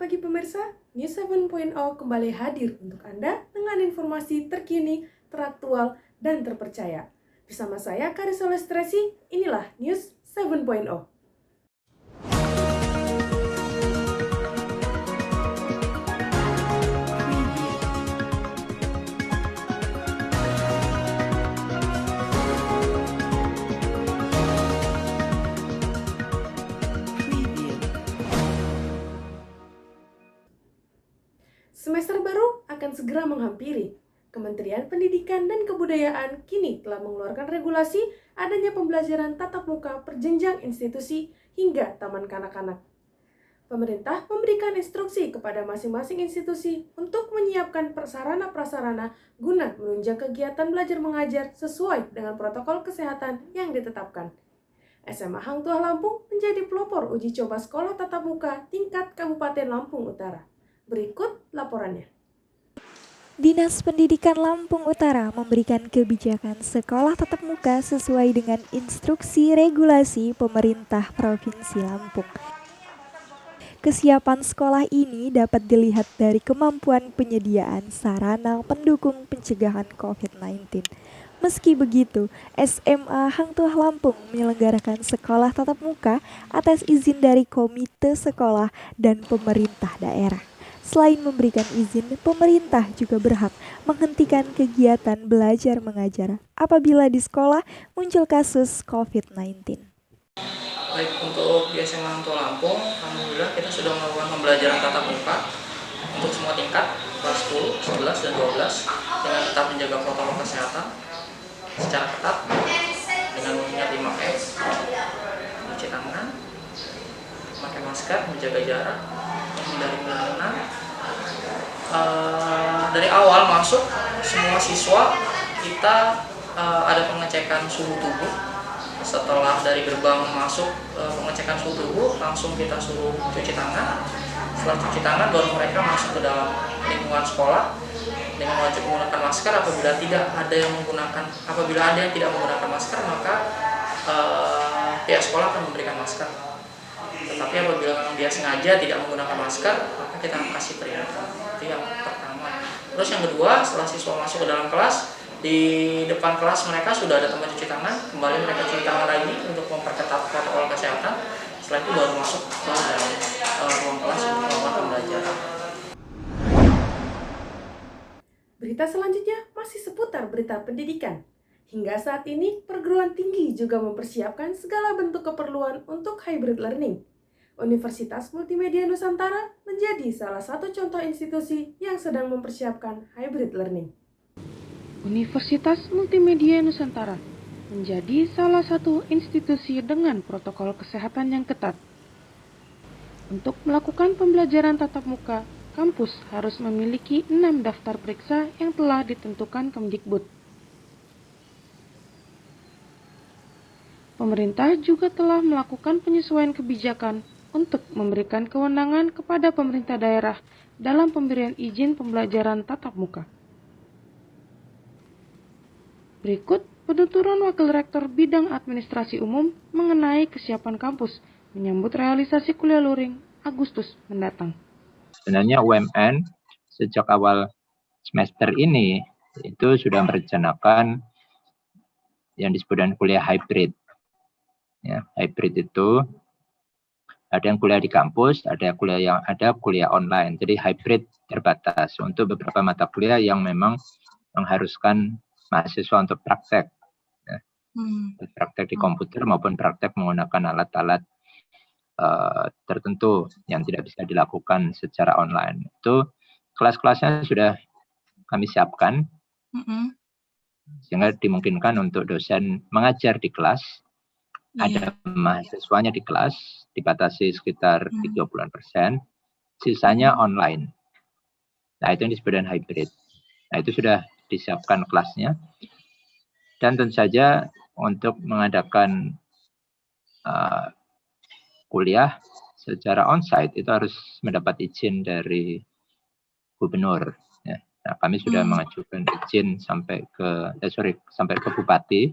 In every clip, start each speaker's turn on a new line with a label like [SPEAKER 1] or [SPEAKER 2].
[SPEAKER 1] pagi pemirsa, News 7.0 kembali hadir untuk Anda dengan informasi terkini, teraktual, dan terpercaya. Bersama saya Karissa Lestresi, inilah News 7.0. Semester baru akan segera menghampiri. Kementerian Pendidikan dan Kebudayaan kini telah mengeluarkan regulasi adanya pembelajaran tatap muka perjenjang institusi hingga taman kanak-kanak. Pemerintah memberikan instruksi kepada masing-masing institusi untuk menyiapkan prasarana-prasarana guna menunjang kegiatan belajar mengajar sesuai dengan protokol kesehatan yang ditetapkan. SMA Hang Tuah Lampung menjadi pelopor uji coba sekolah tatap muka tingkat Kabupaten Lampung Utara. Berikut laporannya.
[SPEAKER 2] Dinas Pendidikan Lampung Utara memberikan kebijakan sekolah tatap muka sesuai dengan instruksi regulasi pemerintah Provinsi Lampung. Kesiapan sekolah ini dapat dilihat dari kemampuan penyediaan sarana pendukung pencegahan COVID-19. Meski begitu, SMA Hang Tuah Lampung menyelenggarakan sekolah tatap muka atas izin dari komite sekolah dan pemerintah daerah. Selain memberikan izin, pemerintah juga berhak menghentikan kegiatan belajar mengajar apabila di sekolah muncul kasus COVID-19.
[SPEAKER 3] Baik, untuk di SMA Hang Tuah Lampung, alhamdulillah kita sudah melakukan pembelajaran tatap muka untuk semua tingkat kelas 10, 11, dan 12 dengan tetap menjaga protokol kesehatan secara ketat dengan mengingat 5M, mencuci tangan, memakai masker, menjaga jarak, menghindari kerumunan. Dari awal masuk, semua siswa kita ada pengecekan suhu tubuh. Setelah dari gerbang masuk pengecekan suhu tubuh, langsung kita suruh cuci tangan. Setelah cuci tangan, baru mereka masuk ke dalam lingkungan sekolah dengan wajib menggunakan masker. Apabila ada yang tidak menggunakan masker, maka pihak sekolah akan memberikan masker. Tetapi apabila memang dia sengaja tidak menggunakan masker, maka kita akan kasih peringatan. Itu yang pertama. Terus yang kedua, setelah siswa masuk ke dalam kelas, di depan kelas mereka sudah ada tempat cuci tangan. Kembali mereka cuci tangan lagi untuk memperketat protokol kesehatan. Setelah itu baru masuk ke dalam ruang kelas untuk melakukan pembelajaran.
[SPEAKER 1] Berita selanjutnya masih seputar berita pendidikan. Hingga saat ini, perguruan tinggi juga mempersiapkan segala bentuk keperluan untuk hybrid learning. Universitas Multimedia Nusantara menjadi salah satu contoh institusi yang sedang mempersiapkan hybrid learning.
[SPEAKER 4] Universitas Multimedia Nusantara menjadi salah satu institusi dengan protokol kesehatan yang ketat. Untuk melakukan pembelajaran tatap muka, kampus harus memiliki 6 daftar periksa yang telah ditentukan Kemdikbud. Pemerintah juga telah melakukan penyesuaian kebijakan untuk memberikan kewenangan kepada pemerintah daerah dalam pemberian izin pembelajaran tatap muka. Berikut penuturan Wakil Rektor Bidang Administrasi Umum mengenai kesiapan kampus menyambut realisasi kuliah luring Agustus mendatang.
[SPEAKER 5] Sebenarnya UMN sejak awal semester ini itu sudah merencanakan yang disebut dengan kuliah hybrid. Ya, hybrid itu ada yang kuliah di kampus, ada kuliah online. Jadi hybrid terbatas untuk beberapa mata kuliah yang memang mengharuskan mahasiswa untuk praktek. Ya. Praktek di komputer maupun praktek menggunakan alat-alat tertentu yang tidak bisa dilakukan secara online. Itu kelas-kelasnya sudah kami siapkan, sehingga dimungkinkan untuk dosen mengajar di kelas. Ada mahasiswanya di kelas, dibatasi sekitar 30%, sisanya online. Nah, itu yang disebut dengan hybrid. Nah, itu sudah disiapkan kelasnya. Dan tentu saja untuk mengadakan kuliah secara onsite itu harus mendapat izin dari gubernur. Ya. Nah, kami sudah mengajukan izin sampai ke bupati.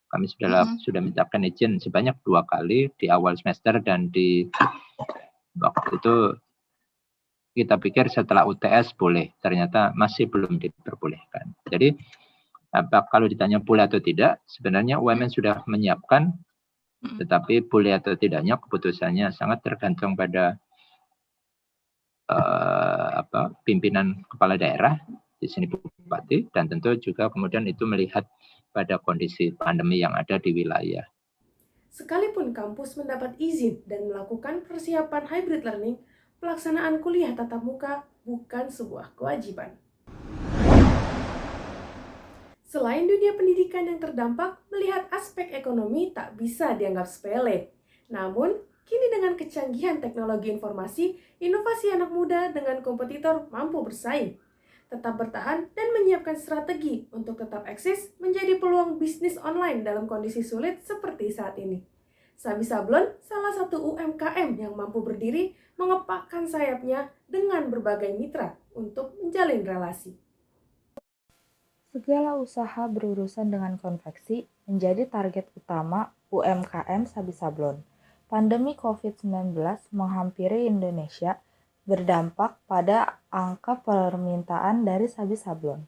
[SPEAKER 5] Kami sudah menyiapkan izin sebanyak 2 kali di awal semester dan di waktu itu kita pikir setelah UTS boleh, ternyata masih belum diperbolehkan. Jadi kalau ditanya boleh atau tidak, sebenarnya UMN sudah menyiapkan, tetapi boleh atau tidaknya keputusannya sangat tergantung pada pimpinan kepala daerah, di sini bupati, dan tentu juga kemudian itu melihat pada kondisi pandemi yang ada di wilayah.
[SPEAKER 1] Sekalipun kampus mendapat izin dan melakukan persiapan hybrid learning, pelaksanaan kuliah tatap muka bukan sebuah kewajiban. Selain dunia pendidikan yang terdampak, melihat aspek ekonomi tak bisa dianggap sepele. Namun, kini dengan kecanggihan teknologi informasi, inovasi anak muda dengan kompetitor mampu bersaing. Tetap bertahan dan menyiapkan strategi untuk tetap eksis menjadi peluang bisnis online dalam kondisi sulit seperti saat ini. Sabi Sablon, salah satu UMKM yang mampu berdiri, mengepakkan sayapnya dengan berbagai mitra untuk menjalin relasi.
[SPEAKER 6] Segala usaha berurusan dengan konveksi menjadi target utama UMKM Sabi Sablon. Pandemi COVID-19 menghampiri Indonesia, berdampak pada angka permintaan dari Sabi Sablon.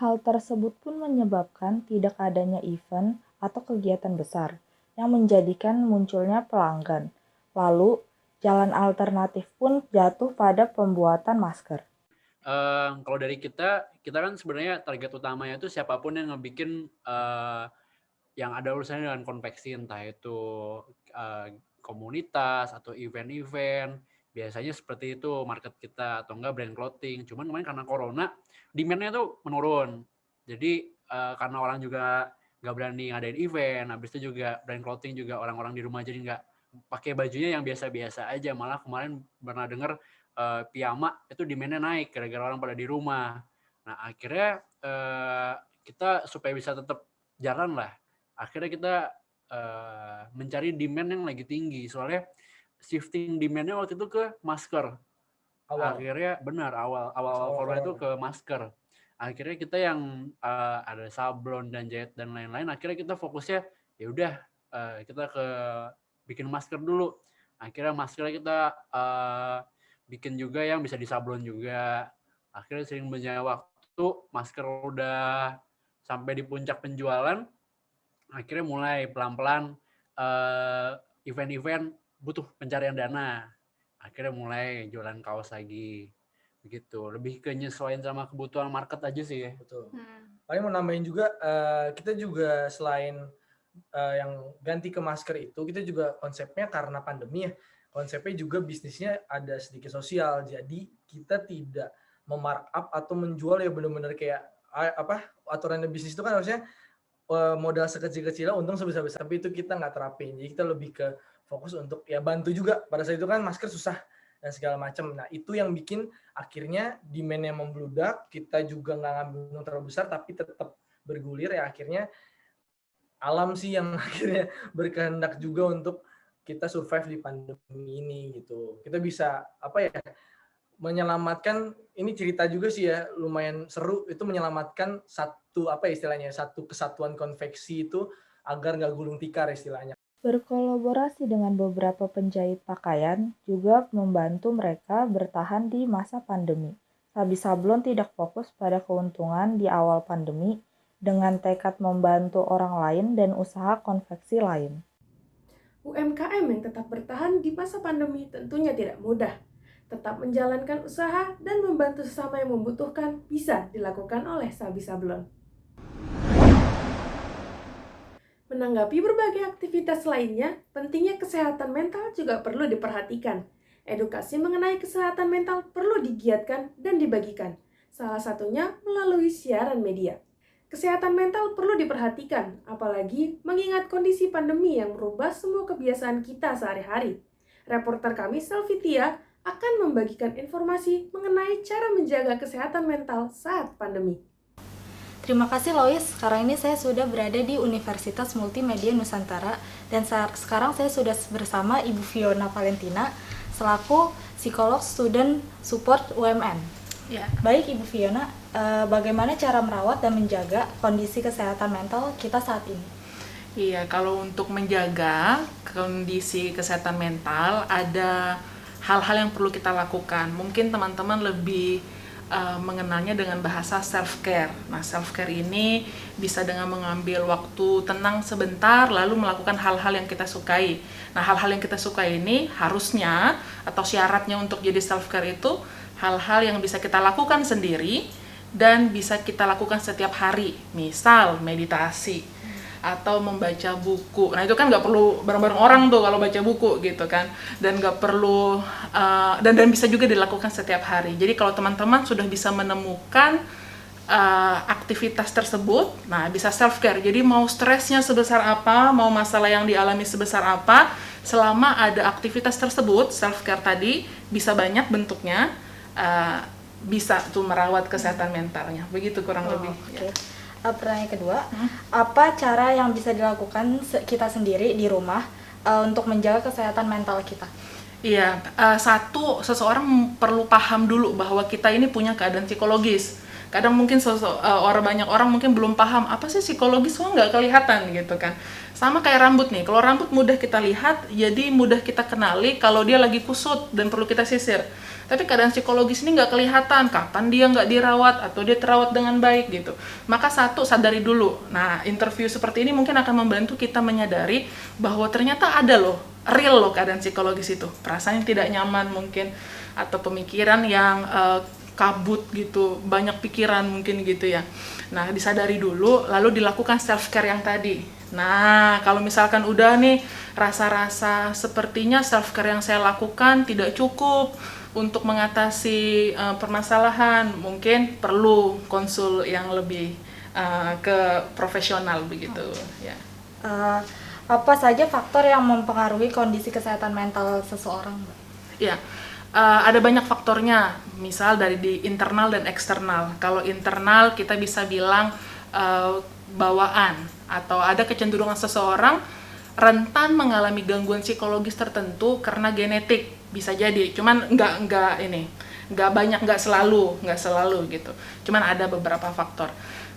[SPEAKER 6] Hal tersebut pun menyebabkan tidak adanya event atau kegiatan besar yang menjadikan munculnya pelanggan. Lalu, jalan alternatif pun jatuh pada pembuatan masker.
[SPEAKER 7] Kalau dari kita kan sebenarnya target utamanya itu siapapun yang ngebikin yang ada urusannya dengan konveksi, entah itu komunitas atau event-event, biasanya seperti itu market kita, atau enggak brand clothing. Cuman kemarin karena corona, demand-nya tuh menurun. Jadi karena orang juga nggak berani ngadain event, habis itu juga brand clothing juga orang-orang di rumah jadi nggak pakai bajunya yang biasa-biasa aja. Malah kemarin pernah dengar piyama itu demand-nya naik gara-gara orang pada di rumah. Nah akhirnya kita supaya bisa tetap jalan lah, akhirnya kita mencari demand yang lagi tinggi. Soalnya shifting demand-nya waktu itu ke masker. Akhirnya benar awal corona itu ke masker. Akhirnya kita yang ada sablon dan jahit dan lain-lain, akhirnya kita fokusnya ya udah kita ke bikin masker dulu. Akhirnya maskernya kita bikin juga yang bisa disablon juga. Akhirnya sering banyak waktu, masker udah sampai di puncak penjualan, akhirnya mulai pelan-pelan event-event butuh pencarian dana. Akhirnya mulai jualan kaos lagi. Begitu. Lebih ke nyesuaiin sama kebutuhan market aja sih ya.
[SPEAKER 8] Betul. Paling mau nambahin juga, kita juga selain yang ganti ke masker itu, kita juga konsepnya karena pandemi ya, konsepnya juga bisnisnya ada sedikit sosial, jadi kita tidak memarkup atau menjual ya benar-benar kayak aturannya bisnis itu kan harusnya modal sekecil-kecilnya untung sebesar-besar, tapi itu kita nggak terapin. Jadi kita lebih ke fokus untuk ya bantu juga, pada saat itu kan masker susah dan segala macam. Nah itu yang bikin akhirnya demand-nya membludak, kita juga nggak ngambil untung terlalu besar tapi tetap bergulir ya, akhirnya alam sih yang akhirnya berkehendak juga untuk kita survive di pandemi ini gitu. Kita bisa menyelamatkan, ini cerita juga sih ya lumayan seru, itu menyelamatkan satu satu kesatuan konveksi itu agar nggak gulung tikar istilahnya.
[SPEAKER 6] Berkolaborasi dengan beberapa penjahit pakaian juga membantu mereka bertahan di masa pandemi. Sabi Sablon tidak fokus pada keuntungan di awal pandemi, dengan tekad membantu orang lain dan usaha konveksi lain.
[SPEAKER 1] UMKM yang tetap bertahan di masa pandemi tentunya tidak mudah. Tetap menjalankan usaha dan membantu sesama yang membutuhkan bisa dilakukan oleh Sabi Sablon. Menanggapi berbagai aktivitas lainnya, pentingnya kesehatan mental juga perlu diperhatikan. Edukasi mengenai kesehatan mental perlu digiatkan dan dibagikan, salah satunya melalui siaran media. Kesehatan mental perlu diperhatikan, apalagi mengingat kondisi pandemi yang merubah semua kebiasaan kita sehari-hari. Reporter kami, Selvitia, akan membagikan informasi mengenai cara menjaga kesehatan mental saat pandemi.
[SPEAKER 9] Terima kasih Lois, sekarang ini saya sudah berada di Universitas Multimedia Nusantara dan sekarang saya sudah bersama Ibu Fiona Valentina selaku psikolog student support UMN.
[SPEAKER 10] Ya.
[SPEAKER 9] Baik Ibu Fiona, bagaimana cara merawat dan menjaga kondisi kesehatan mental kita saat ini?
[SPEAKER 10] Iya, kalau untuk menjaga kondisi kesehatan mental ada hal-hal yang perlu kita lakukan. Mungkin teman-teman lebih mengenalnya dengan bahasa self-care. Nah, self-care ini bisa dengan mengambil waktu tenang sebentar, lalu melakukan hal-hal yang kita sukai. Nah, hal-hal yang kita sukai ini harusnya, atau syaratnya untuk jadi self-care itu, hal-hal yang bisa kita lakukan sendiri, dan bisa kita lakukan setiap hari. Misal, meditasi, atau membaca buku. Nah, itu kan nggak perlu bareng-bareng orang tuh kalau baca buku gitu kan, dan nggak perlu dan bisa juga dilakukan setiap hari. Jadi kalau teman-teman sudah bisa menemukan aktivitas tersebut, nah bisa self care. Jadi mau stresnya sebesar apa, mau masalah yang dialami sebesar apa, selama ada aktivitas tersebut, self care tadi bisa banyak bentuknya, bisa tuh merawat kesehatan mentalnya. Begitu kurang lebih.
[SPEAKER 9] Okay. Pertanyaan kedua, apa cara yang bisa dilakukan kita sendiri di rumah untuk menjaga kesehatan mental kita?
[SPEAKER 10] Iya, seseorang perlu paham dulu bahwa kita ini punya keadaan psikologis. Kadang mungkin banyak orang mungkin belum paham apa sih psikologis, nggak kelihatan gitu kan. Sama kayak rambut nih, kalau rambut mudah kita lihat, jadi mudah kita kenali kalau dia lagi kusut dan perlu kita sisir. Tapi keadaan psikologis ini nggak kelihatan kapan dia nggak dirawat atau dia terawat dengan baik gitu. Maka sadari dulu. Nah, interview seperti ini mungkin akan membantu kita menyadari bahwa ternyata ada loh, real loh keadaan psikologis itu. Perasaan yang tidak nyaman mungkin, atau pemikiran yang kabut gitu, banyak pikiran mungkin gitu ya. Nah, disadari dulu, lalu dilakukan self-care yang tadi. Nah, kalau misalkan udah nih, rasa-rasa sepertinya self-care yang saya lakukan tidak cukup untuk mengatasi permasalahan, mungkin perlu konsul yang lebih ke profesional begitu. Ya.
[SPEAKER 9] Apa saja faktor yang mempengaruhi kondisi kesehatan mental seseorang, Mbak?
[SPEAKER 10] Ya, ada banyak faktornya, misal dari di internal dan eksternal. Kalau internal kita bisa bilang bawaan, atau ada kecenderungan seseorang rentan mengalami gangguan psikologis tertentu karena genetik, bisa jadi. Cuman nggak banyak, nggak selalu gitu. Cuman ada beberapa faktor.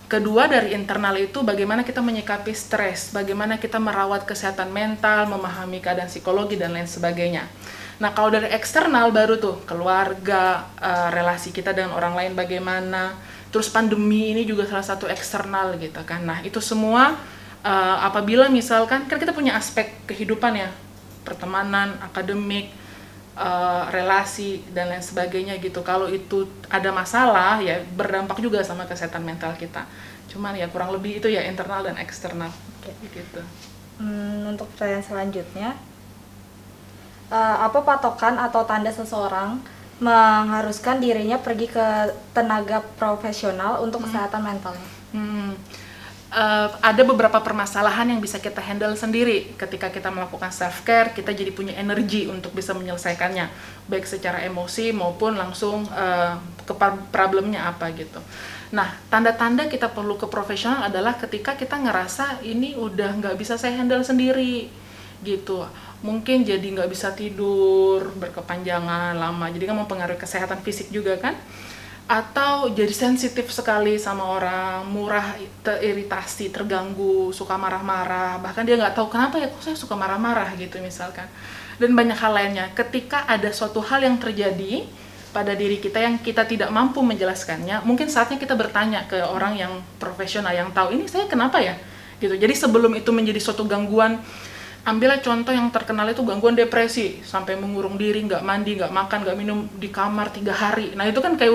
[SPEAKER 10] Kedua, dari internal itu bagaimana kita menyikapi stres, bagaimana kita merawat kesehatan mental, memahami keadaan psikologi dan lain sebagainya. Nah, kalau dari eksternal baru tuh keluarga, relasi kita dengan orang lain bagaimana. Terus pandemi ini juga salah satu eksternal gitu kan. Nah, itu semua apabila misalkan kan kita punya aspek kehidupan ya, pertemanan, akademik, relasi dan lain sebagainya gitu. Kalau itu ada masalah ya berdampak juga sama kesehatan mental kita. Cuman ya kurang lebih itu ya internal dan eksternal. Gitu.
[SPEAKER 9] Untuk pertanyaan selanjutnya, apa patokan atau tanda seseorang mengharuskan dirinya pergi ke tenaga profesional untuk kesehatan mentalnya?
[SPEAKER 10] Ada beberapa permasalahan yang bisa kita handle sendiri. Ketika kita melakukan self-care, kita jadi punya energi untuk bisa menyelesaikannya, baik secara emosi maupun langsung ke problemnya apa gitu. Nah, tanda-tanda kita perlu ke profesional adalah ketika kita ngerasa ini udah nggak bisa saya handle sendiri gitu. Mungkin jadi nggak bisa tidur berkepanjangan lama, jadi kan mempengaruhi kesehatan fisik juga kan. Atau jadi sensitif sekali sama orang, murah teriritasi, terganggu, suka marah-marah, bahkan dia nggak tahu kenapa ya kok saya suka marah-marah gitu misalkan. Dan banyak hal lainnya. Ketika ada suatu hal yang terjadi pada diri kita yang kita tidak mampu menjelaskannya, mungkin saatnya kita bertanya ke orang yang profesional yang tahu ini saya kenapa ya gitu. Jadi sebelum itu menjadi suatu gangguan, ambillah contoh yang terkenal itu gangguan depresi, sampai mengurung diri, nggak mandi, nggak makan, nggak minum di kamar 3 hari. Nah itu kan kayak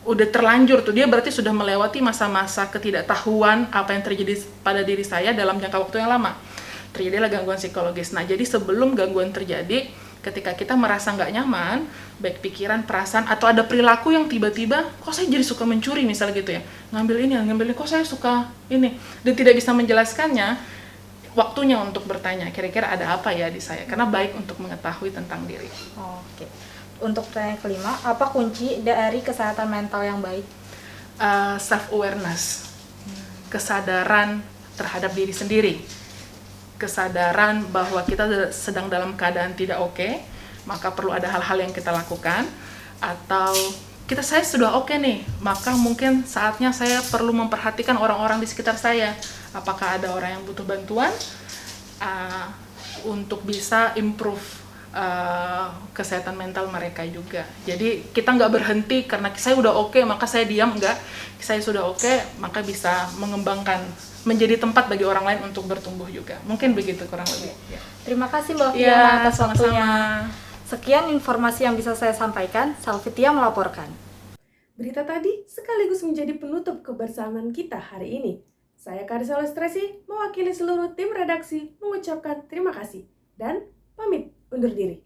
[SPEAKER 10] udah terlanjur tuh, dia berarti sudah melewati masa-masa ketidaktahuan apa yang terjadi pada diri saya dalam jangka waktu yang lama. Terjadilah gangguan psikologis. Nah jadi sebelum gangguan terjadi, ketika kita merasa nggak nyaman, baik pikiran, perasaan, atau ada perilaku yang tiba-tiba, kok saya jadi suka mencuri misalnya gitu ya, ngambil ini, kok saya suka ini, dan tidak bisa menjelaskannya, waktunya untuk bertanya, kira-kira ada apa ya di saya, karena baik untuk mengetahui tentang diri.
[SPEAKER 9] Oke. Untuk pertanyaan kelima, apa kunci dari kesehatan mental yang baik?
[SPEAKER 10] Self-awareness, kesadaran terhadap diri sendiri, kesadaran bahwa kita sedang dalam keadaan tidak oke, maka perlu ada hal-hal yang kita lakukan, atau saya sudah oke nih, maka mungkin saatnya saya perlu memperhatikan orang-orang di sekitar saya. Apakah ada orang yang butuh bantuan untuk bisa improve kesehatan mental mereka juga. Jadi kita nggak berhenti karena saya udah oke, maka saya diam, enggak. Saya sudah oke, maka bisa mengembangkan, menjadi tempat bagi orang lain untuk bertumbuh juga. Mungkin begitu kurang lebih. Ya.
[SPEAKER 9] Terima kasih Mbak
[SPEAKER 10] Iya,
[SPEAKER 9] Fiona atas
[SPEAKER 10] sama-sama.
[SPEAKER 9] waktunya. Sekian informasi yang bisa saya sampaikan. Salvitia melaporkan.
[SPEAKER 1] Berita tadi sekaligus menjadi penutup kebersamaan kita hari ini. Saya Karissa Lestresi, mewakili seluruh tim redaksi, mengucapkan terima kasih dan pamit undur diri.